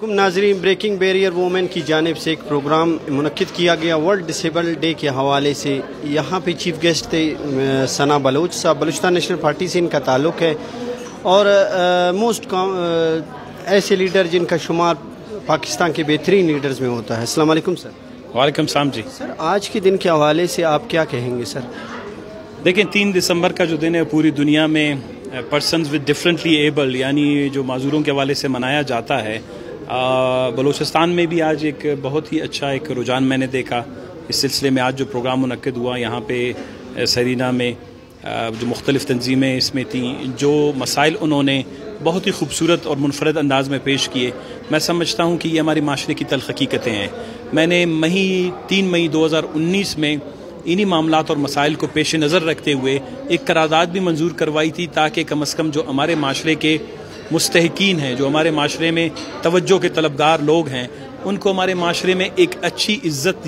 नाज़रीन, breaking barrier women की जानिब से एक प्रोग्राम मुनक्किद किया गया वर्ल्ड डिसेबल डे के हवाले से। यहाँ पे चीफ गेस्ट थे सना बलोच साहब, बलूचिस्तान नेशनल पार्टी से इनका ताल्लुक़ है और ऐसे लीडर जिनका शुमार पाकिस्तान के बेहतरीन लीडर्स में होता है। अस्सलाम वालेकुम सर। वालेकुम सलाम जी। सर, आज के दिन के हवाले से आप क्या कहेंगे सर? देखें, 3 दिसंबर का जो दिन है पूरी दुनिया में पर्सनस विद डिफरेंटली एबल यानी जो माजूरों के हवाले से मनाया जाता है। बलूचिस्तान में भी आज एक बहुत ही अच्छा एक रुझान मैंने देखा। इस सिलसिले में आज जो प्रोग्राम मुनक्किद हुआ यहाँ पे सरीना में, जो मुख्तलिफ़ तंजीमें इसमें थीं, जो मसाइल उन्होंने बहुत ही खूबसूरत और मुनफरद अंदाज में पेश किए, मैं समझता हूँ कि ये हमारी माशरे की तल्ख़ हकीकतें हैं। मैंने 3 मई 2019 में इन्हीं मामलात और मसाइल को पेश नज़र रखते हुए एक करारदाद भी मंजूर करवाई थी ताकि कम अज़ कम जो हमारे माशरे के मुस्तहिकीन हैं, जो हमारे माशरे में तवज्जो के तलबगार लोग हैं, उनको हमारे माशरे में एक अच्छी इज़्ज़त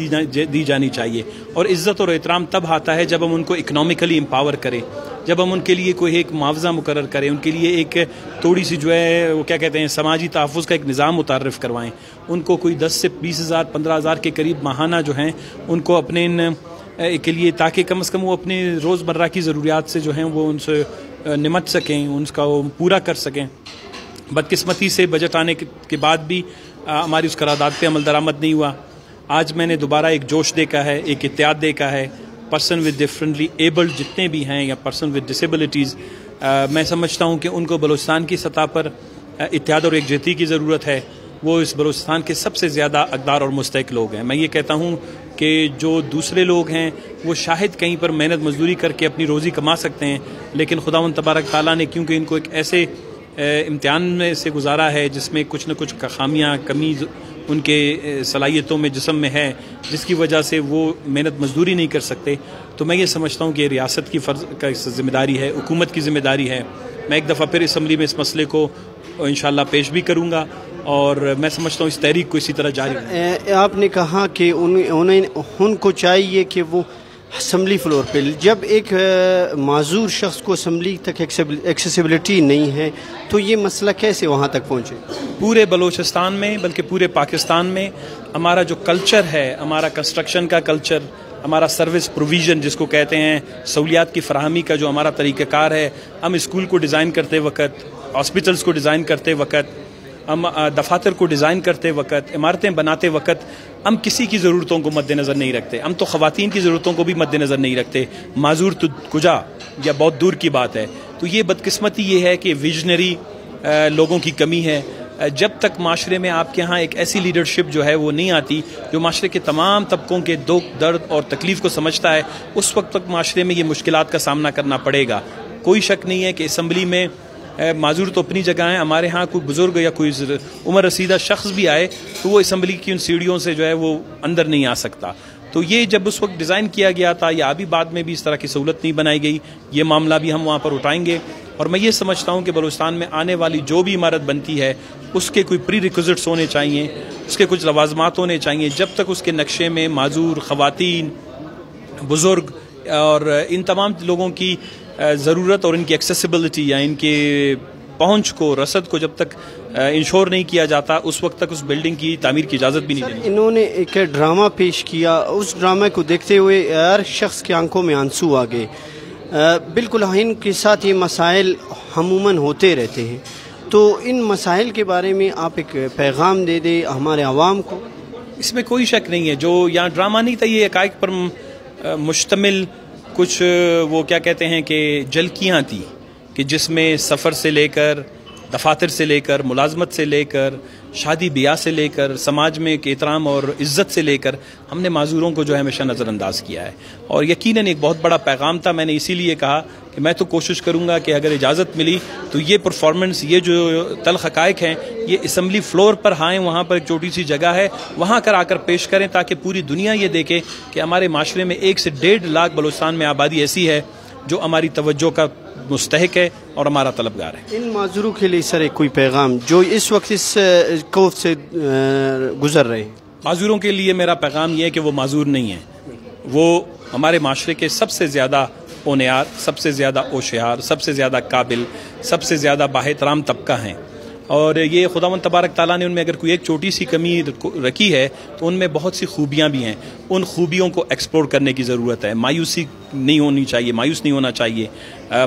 दी जानी चाहिए। और इज़्ज़त और एहतराम तब आता है जब हम उनको इकनॉमिकली एम्पावर करें, जब हम उनके लिए कोई एक मुआवजा मुकर्रर करें, उनके लिए एक थोड़ी सी जो है वो क्या कहते हैं समाजी तहफ़्फ़ुज़ का एक निज़ाम मुतअर्रिफ़ करवाएं, उनको कोई 10 से 20,000 15,000 के करीब माहाना जो हैं उनको अपने के लिए, ताकि कम से कम वो अपनी रोज़मर्रा की ज़रूरियात से जो हैं वो उनसे निमट सकें, उनका वो पूरा कर सकें। बदकिस्मती से बजट आने के बाद भी हमारी उस करारदाद पे अमल दरामद नहीं हुआ। आज मैंने दोबारा एक जोश देखा है, एक इत्तेहाद देखा है। पर्सन विद डिफरेंटली एबल्ड जितने भी हैं या पर्सन विद डिसेबिलिटीज़, मैं समझता हूँ कि उनको बलूचिस्तान की सतह पर इत्तेहाद और एकजुहती की ज़रूरत है। वो इस बलूचिस्तान के सबसे ज़्यादा अक़दार और मुस्तहिक़ लोग हैं। मैं ये कहता हूँ कि जो दूसरे लोग हैं वो शायद कहीं पर मेहनत मजदूरी करके अपनी रोज़ी कमा सकते हैं, लेकिन खुदावंद तबारक ताला ने क्योंकि इनको एक ऐसे इम्तिहान में से गुजारा है जिसमें कुछ न कुछ खामियाँ कमी उनके सलाहियतों में जिस्म में है, जिसकी वजह से वो मेहनत मजदूरी नहीं कर सकते। तो मैं ये समझता हूँ कि रियासत की ज़िम्मेदारी है, हुकूमत की ज़िम्मेदारी है। मैं एक दफ़ा फिर असम्बली में इस मसले को इंशाअल्लाह पेश भी करूँगा और मैं समझता हूँ इस तहरीक को इसी तरह जारी। आपने कहा कि उनको चाहिए कि वो असम्बली फ्लोर पे, जब एक माजूर शख्स को असम्बली तक एक्सेसिबिलिटी नहीं है तो ये मसला कैसे वहाँ तक पहुँचे? पूरे बलूचिस्तान में बल्कि पूरे पाकिस्तान में हमारा जो कल्चर है, हमारा कंस्ट्रक्शन का कल्चर, हमारा सर्विस प्रोविज़न जिसको कहते हैं, सहूलियात की फराहमी का जो हमारा तरीक़ाकार है, हम स्कूल को डिज़ाइन करते वक्त, हॉस्पिटल्स को डिज़ाइन करते वक्त, हम दफातर को डिज़ाइन करते वक्त, इमारतें बनाते वक्त हम किसी की ज़रूरतों को मद्देनज़र नहीं रखते। हम तो ख़वातीन की ज़रूरतों को भी मद्देनज़र नहीं रखते, माजूर तो कुजा या बहुत दूर की बात है। तो ये बदकिस्मती ये है कि विजनरी लोगों की कमी है। जब तक माशरे में आपके यहाँ एक ऐसी लीडरशिप जो है वो नहीं आती जो माशरे के तमाम तबकों के दुख दर्द और तकलीफ़ को समझता है, उस वक्त तक माशरे में ये मुश्किलात का सामना करना पड़ेगा। कोई शक नहीं है कि असम्बली में माजूर तो अपनी जगह है, हमारे यहाँ कोई बुज़ुर्ग या कोई उम्र रसीदा शख्स भी आए तो वो असम्बली की उन सीढ़ियों से जो है वो अंदर नहीं आ सकता। तो ये जब उस वक्त डिज़ाइन किया गया था या अभी बाद में भी इस तरह की सहूलत नहीं बनाई गई, ये मामला भी हम वहाँ पर उठाएंगे। और मैं ये समझता हूँ कि बलूचिस्तान में आने वाली जो भी इमारत बनती है उसके कोई प्री रिक्विजिट्स होने चाहिए, उसके कुछ लवाजमात होने चाहिए। जब तक उसके नक्शे में माजूर, ख़वातीन, बुज़ुर्ग और इन तमाम लोगों की ज़रूरत और इनकी एक्सेसिबिलिटी या इनके पहुंच को, रसद को जब तक इंश्योर नहीं किया जाता, उस वक्त तक उस बिल्डिंग की तामीर की इजाज़त भी नहीं देनी। इन्होंने एक ड्रामा पेश किया, उस ड्रामा को देखते हुए हर शख्स की आंखों में आंसू आ गए। बिल्कुल इनके साथ ये मसाइल अमूमन होते रहते हैं, तो इन मसाइल के बारे में आप एक पैगाम दे दे हमारे अवाम को। इसमें कोई शक नहीं है, जो यहाँ ड्रामा नहीं था, ये हक़ाइक़ पर मुश्तमिल कुछ वो क्या कहते हैं कि झलकियाँ थी कि जिसमें सफ़र से लेकर, दफातर से लेकर, मुलाजमत से लेकर, शादी ब्याह से लेकर, समाज में एक एहतराम और इज़्ज़त से लेकर हमने माजूरों को जो है हमेशा नज़रअंदाज किया है। और यकीनन एक बहुत बड़ा पैगाम था। मैंने इसीलिए कहा कि मैं तो कोशिश करूँगा कि अगर इजाज़त मिली तो ये परफॉर्मेंस, ये जो तल्ख़ हक़ाइक़ हैं, ये असम्बली फ्लोर पर आएँ, वहाँ पर एक छोटी सी जगह है, वहाँ आकर पेश करें ताकि पूरी दुनिया ये देखे कि हमारे माशरे में 1 से 1.5 लाख बलूचिस्तान में आबादी ऐसी है जो हमारी तवज्जो का मुस्तहिक है और हमारा तलबगार है। इन माजूरों के लिए सर कोई पैगाम जो इस वक्त इस खौफ से गुजर रहे हैं? माजूरों के लिए मेरा पैगाम यह है कि वो माजूर नहीं है, वो हमारे माशरे के सबसे ज़्यादा ओनियार, सबसे ज़्यादा होशियार, सबसे ज़्यादा काबिल, सबसे ज़्यादा बाएहतराम तबका हैं। اور یہ خداوند تبارک تعالیٰ نے ان میں اگر کوئی ایک چھوٹی سی کمی رکھی ہے تو ان میں بہت سی خوبیاں بھی ہیں. ان خوبیوں کو ایکسپلور کرنے کی ضرورت ہے. مایوسی نہیں ہونی چاہیے, مایوس نہیں ہونا چاہیے.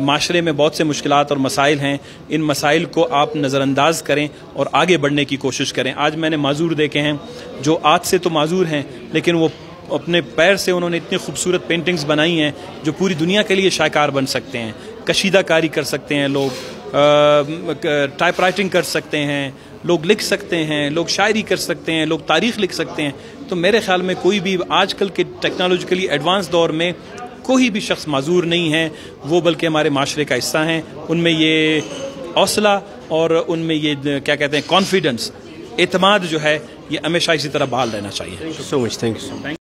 معاشرے میں بہت سے مشکلات اور مسائل ہیں, ان مسائل کو آپ نظر انداز کریں اور آگے بڑھنے کی کوشش کریں. آج میں نے معذور دیکھے ہیں جو آج سے تو معذور ہیں لیکن وہ اپنے پیر سے انہوں نے اتنی خوبصورت پینٹنگز بنائی ہیں جو پوری دنیا کے لیے شاہکار بن سکتے ہیں. کشیدہ کاری کر سکتے ہیں لوگ, ٹائپ رائٹنگ کر سکتے ہیں لوگ, لکھ سکتے ہیں لوگ, شاعری کر سکتے ہیں لوگ, تاریخ لکھ سکتے ہیں. تو میرے خیال میں کوئی بھی آج کل کے ٹیکنالوجیکلی ایڈوانس دور میں کوئی بھی شخص معذور نہیں ہے, وہ بلکہ ہمارے معاشرے کا حصہ ہیں. ان میں یہ حوصلہ اور ان میں یہ کیا کہتے ہیں کانفیڈنس, اعتماد جو ہے یہ ہمیشہ اسی طرح بحال رہنا چاہیے. Thank you so much.